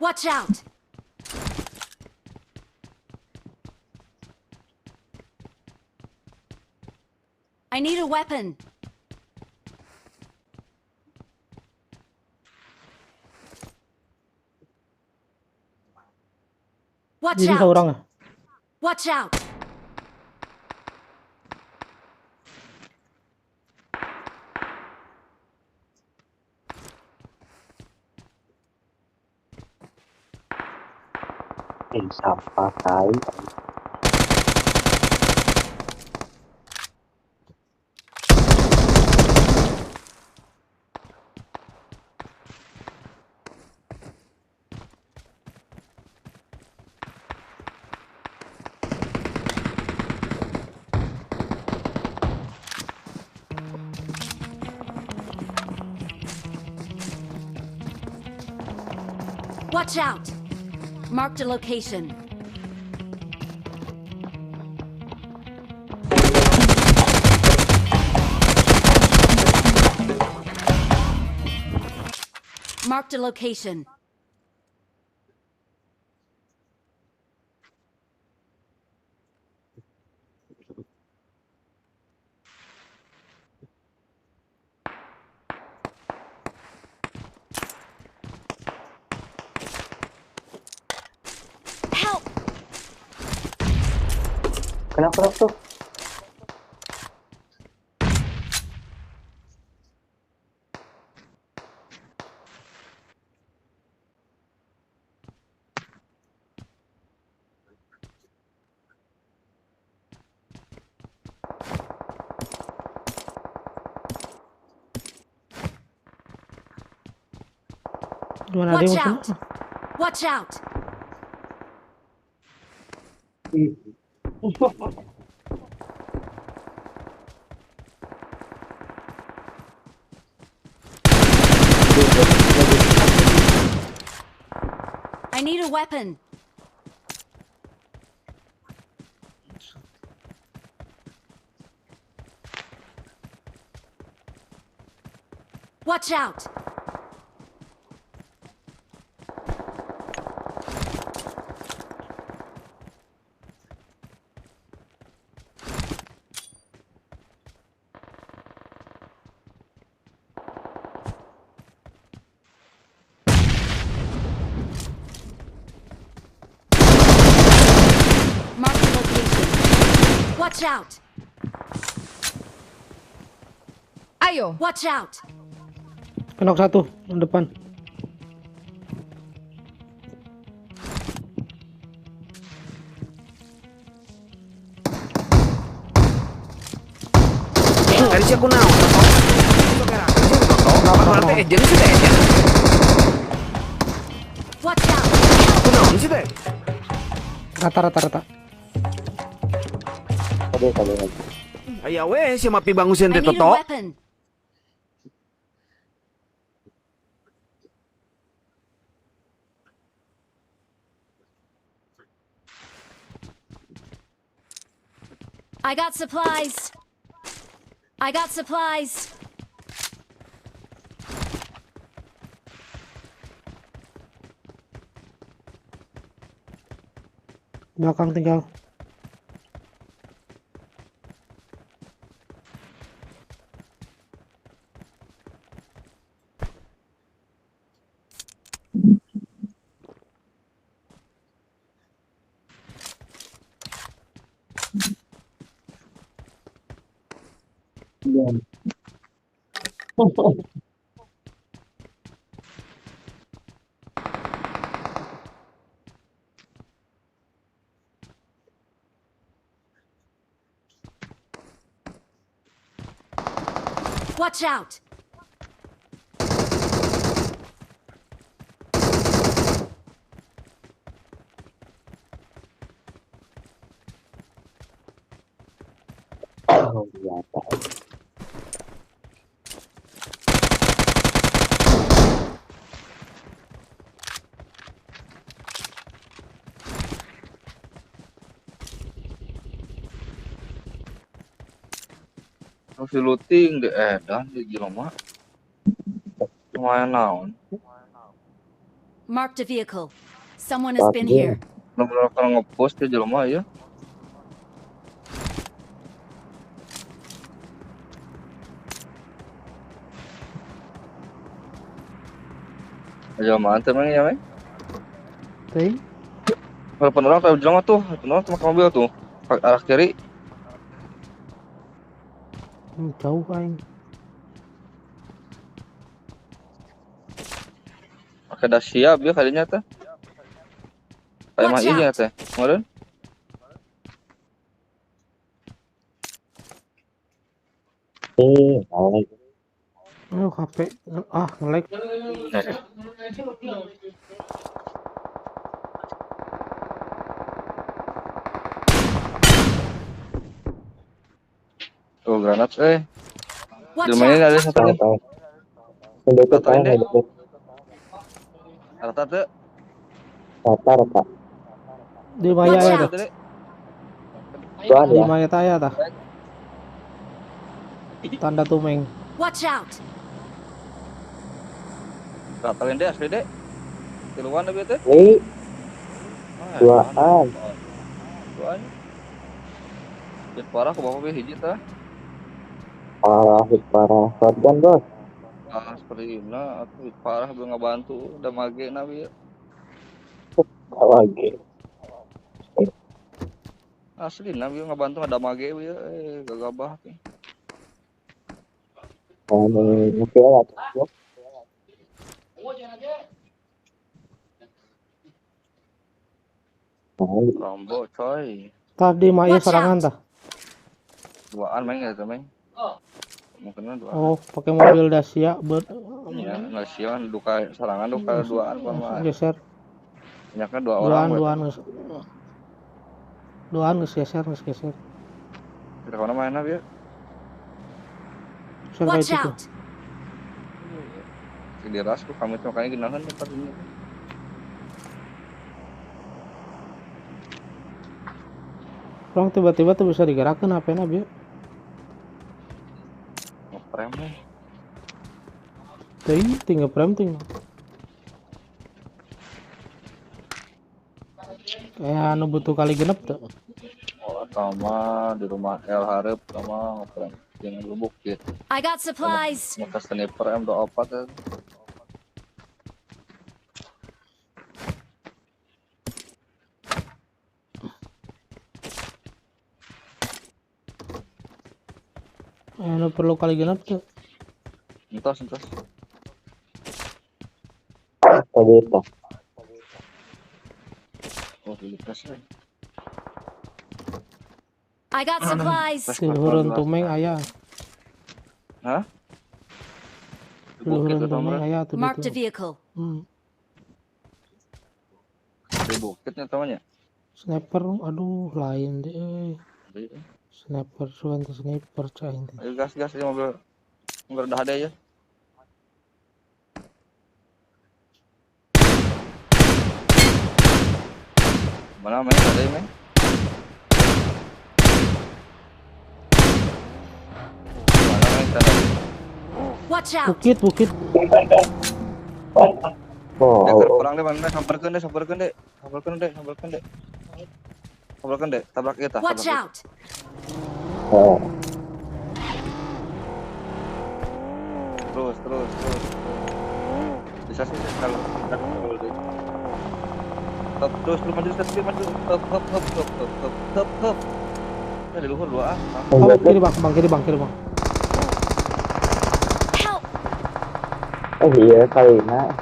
Watch out! I need a weapon. Watch Jadi out! seorang ya? Watch out! Sampah tai. Watch out! Marked a location. Marked a location. Help! Kenapa tuh? Gimana ada Watch yang out! Watch out! I need a weapon. Watch out! Mark the location. Watch out! Ayo, Watch out! Kenok satu di depan. Dari siya kunaon to? Berarti agent sih deh. Watch out! Kunaon sih deh? Rata. Tadi. Aya we si mapi bangusin I teh need a toto. weapon. I got supplies. I got supplies. Belakang tinggal. Watch out! Oh, biasa. Si looting di edan di jelema lumayan naon Marked a vehicle. Someone has been Iya. here. Bener-bener kalau ngepost ya jelema ya. Jelema antar mang ya, Mang. Teh. Kalau penerang tahu jelema tuh, penerang sama mobil tuh. Arah kiri. Jauh aing. Pakai dah siap ya kalinya teh. Kayak mah Watch iya out. teh. Kemarin. Naik. Oh, HP. Ah, nge-lag. Tuh granat Watch Jelemanya out. ada satunya. Tahu. Deket Tahu ini. deket. Rata tuh. Rata. Di Maya Watch ya out. dah. Tuan Di ya. Maya taya tah. Tanda tumeng. Watch out. Ratalin deh asli deh. Tiluan lebih teh. Nih, Ah, duaan. Duaan. Hit parah ke bawah hiji tah. Parah. Shotgun, Bos. Ah, seperti ini aku hit parah belum ngebantu udah mage nabi ya. Lagi. Asli nabi ngebantu ada mage ya gagabah teh. Oke lah. Rambo coy. Tadi Maya Watch serangan out. tah. Duaan main ya Meng. Mungkin duaan. Oh, pakai mobil Dacia Ya, nggak sian duka serangan duka duaan mah. geser. Banyaknya dua orang. Duaan geser. Kita kemana main nabi ya? Geser kayak Watch itu. out. Di ras tuh kami tuh makanya ginahan tempat ini. Orang tiba-tiba tuh bisa digerakkan HP Nabi. Ngeprem nih. Tinggal prem ting. Kayak anu butuh kali genep tuh. Oh, sama di rumah El Harep sama ngeprem. Jangan lubuk gitu. I got supplies. Ngekas sniper M24 ya. Anu perlu kali genep tuh. Entos. Tadi itu. Oh, beli kas ya. I got supplies. Luhureun tumeng aya. Hah? Luhureun tumeng aya tuh Marked a ditu. vehicle. Di bukitnya temannya. Sniper, aduh lain deh. Sniper, suan tuh sniper cain teh. Ayo gas ya mobil. Mobil dah ada ya. Mana main ada ya, main? Mana main tadi? Watch out. Bukit. Oh, Kurang deh, mana samperkeun deh. Tabrak kita. Watch out. Terus. Bisa sih kalau Top, terus maju. Top. Dari luhur dua. Oh, kiri bang. Help. iya Kalina.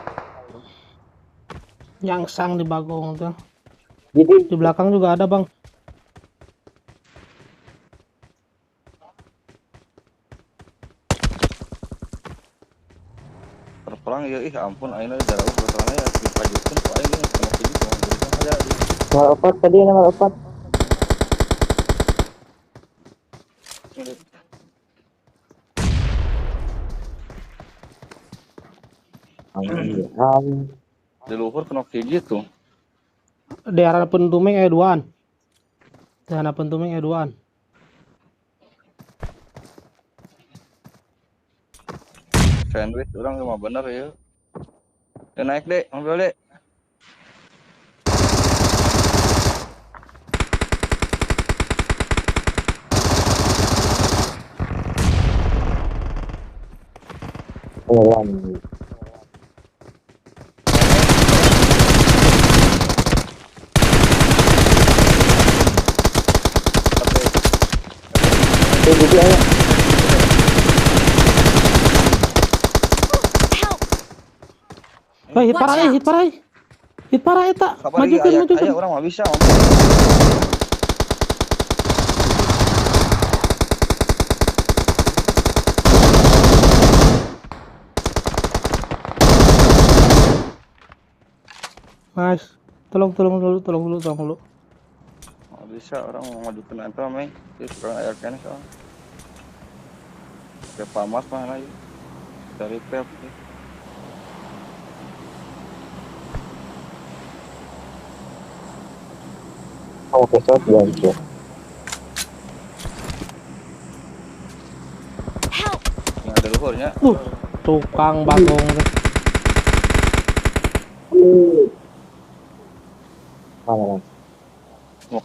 Nyangsang di bagong tuh. Jadi Di belakang juga ada bang. Perang ya ampun ayeuna jauh berperang ya dipajukeun ku aing geus kana kieu cuma jurusan aja di nomor 4 tadi nomor 4. di luhur kena hiji tuh. Di arah pentumeng aya duaan. Di arah pentumeng aya duaan. Sandwich orang mah bener ya. Ya naik deh, mobil deh. Beneran. Jadi ayo. Help! Hit Watch parah out. hit parah. Hit parah eta. Kapan lagi Majukeun ayah majukeun. orang mah bisa. Nice. Tolong dulu. Nggak bisa orang mau majukan apa main. Dia suka ayah kene soal. Kayak pamas mah lagi. Dari pep. Kamu kesot ganti. Help! Yang ada luhurnya. Tukang bagong.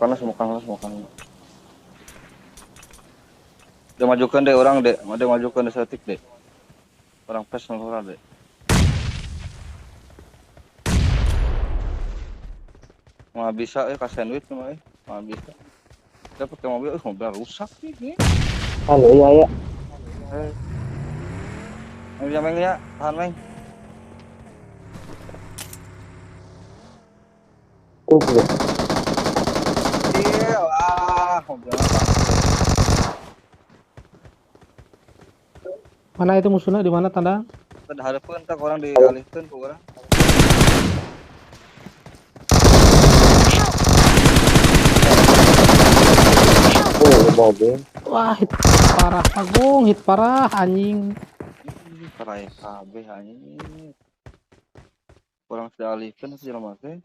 Mana? Semuakan. Dia majukan deh orang deh. Dia majukan deh setik deh. Orang pes ngeluar deh. Mau bisa kasihan duit mah mau bisa. Dia pakai mobil rusak nih. Halo ya. Meng ya, tahan meng. Tuh. Iya, mobil apa? Mana itu musuhnya di mana tanda? Tadi harapan tak orang dialihkan ke orang. Mobil. Wah, hit parah bagong, hit parah anjing. Kerai KB hanya orang dialihkan segala macam.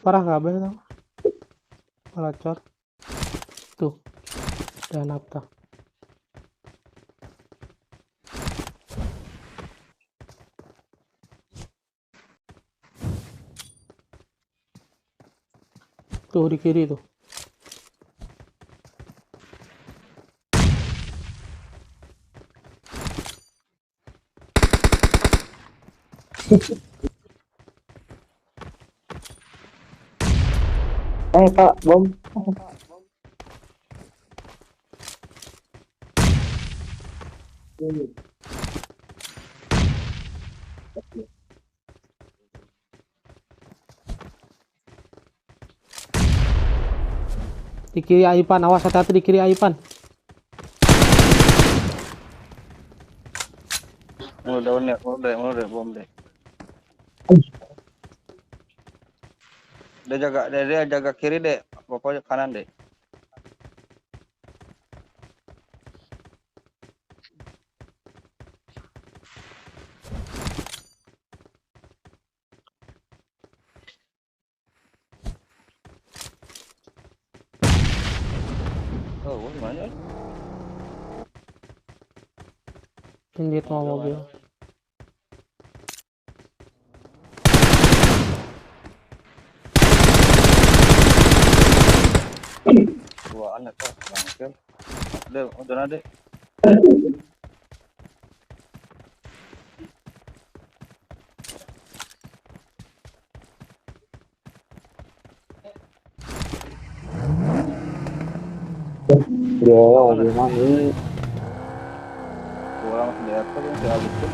Parah kabeh tau. Pelacor. Tuh. Dan apa? Tuh di kiri tuh. Pak, bom. Di kiri Aipan, awas hati-hati di kiri Aipan. Mulai deh, bom deh. Dia jaga kiri deh, pokoknya kanan deh. Oh, gimana? Indit mau mobil. Duaan eta bangkel. Udah ada. Dia mobil mami. Orang di atas yang dialihkan.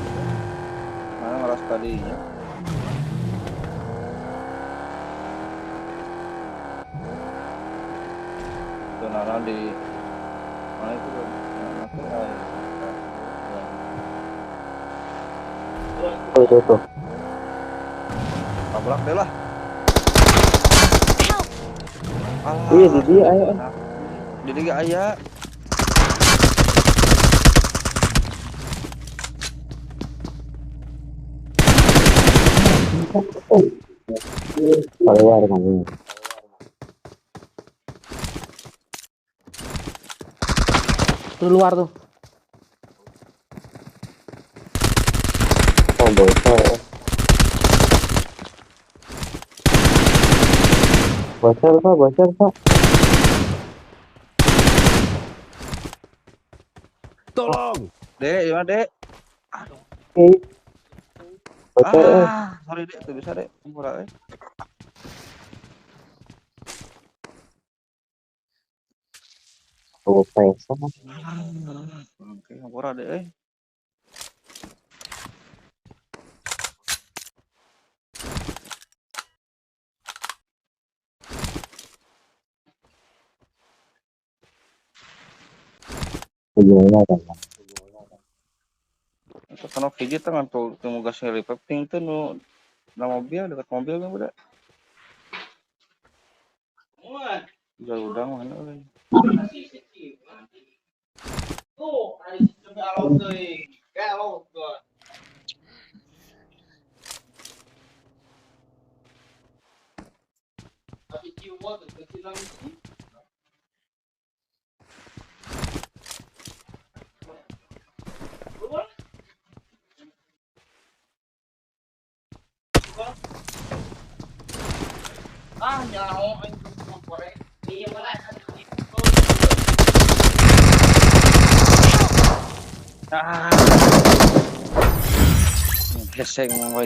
Mana ngeras tadinya. Nara di mana itu Tuh. tabrak deh lah. Iya, di dia ayo. Di dia ayah. Keluar mami. Tuh luar tuh. Oh, bocor. Bocor, Pak. Tolong! Dek, gimana dek? Oke. Bocor, Sorry dek, tuh bisa dek. Murah Oh, pesan. Oke, murah dek. Ujungnya kan. Itu kan video tangan tuh temu gas helikopter itu nu na mobil dekat mobil kan udah. Jauh udah mana euy. Geseng mau